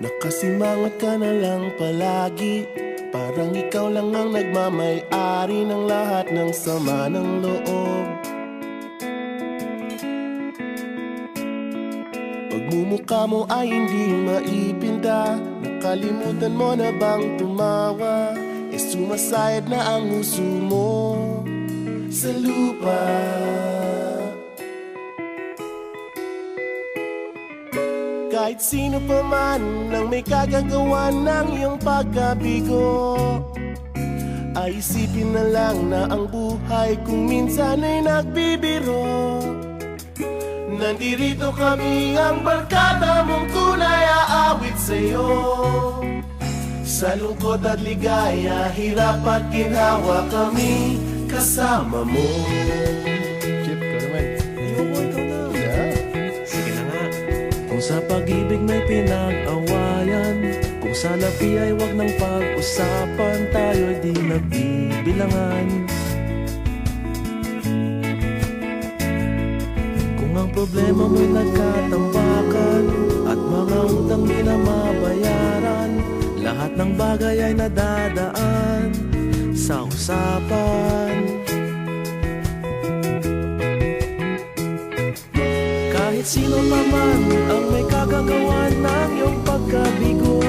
Nakasimangot ka na lang palagi, parang ikaw lang ang nagmamay-ari ng lahat ng sama ng loob. Pagmumukha mo ay hindi maipinta, nakalimutan mo na bang tumawa? Sumasayad na ang huso mo sa lupa. Kahit sino pa man ang may kagagawa ng iyong pagkabigo, ay isipin na lang na ang buhay kung minsan ay nagbibiro. Nandirito kami, ang barkada mong tunay aawit sa'yo. Sa lungkot at ligaya, hirap at ginhawa, kami kasama mo. Chip, ka naman. Ikaw na. Yeah. Sige na nga. Kung sa pag-ibig may pinag-awayan, kung sa labi ay wag nang pag-usapan, tayo'y di nagbibilangan. Kung ang problema mo'y nagkatambakan at mga utang di na mabayaran, lahat ng bagay ay nadadaan sa usapan. Kahit sino pa man ang may kagagawa ng iyong pagkabigo,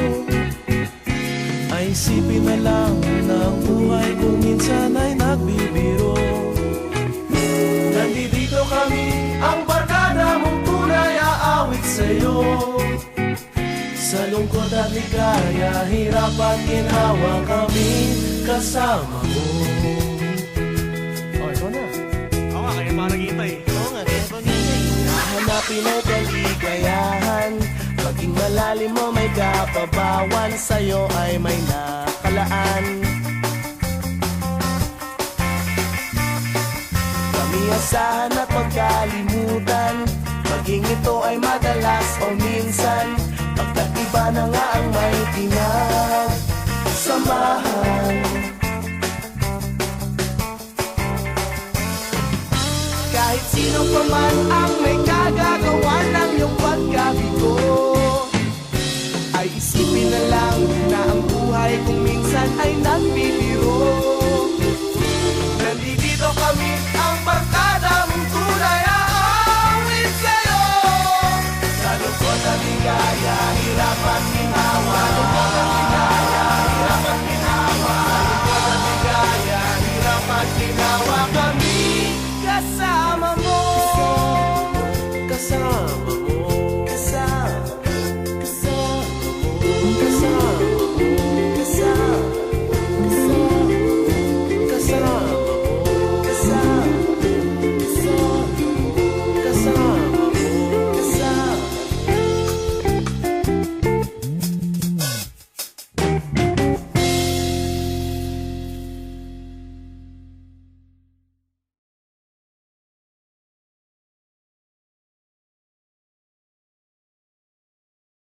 ay isipin na lang na ang buhay kung minsan ay nagbibiro. Nandito kami, ang barkada mong tunay aawit sa'yo. Sa lungkot at ligaya, hirap at ginhawa, kami kasama mo. Oh, ikaw na. Oo nga, kaya parang kita eh. Oo nga, kaya pag-ingay. Hanapin ang kaligayahan, maging malalim mo may kapabawan, sa'yo ay may nakalaan. Kami asahan at magkalimutan, maging ito ay madalas o minsan, pagkat iba na nga ang may pinagsamahan. Kahit sino pa man ang may kagagawa ng iyong pagkabigo, ay isipin na lang na ang buhay kung minsan ay nagbibiro. Nandito kami, ang barkada mong tunay aawit sa'yo. Sa lungkot at ligaya, hirap at ginhawa. Sa lungkot at ligaya, hirap at ginhawa. Sa lungkot at ligaya, hirap at ginhawa, kami kasama mo. Kasama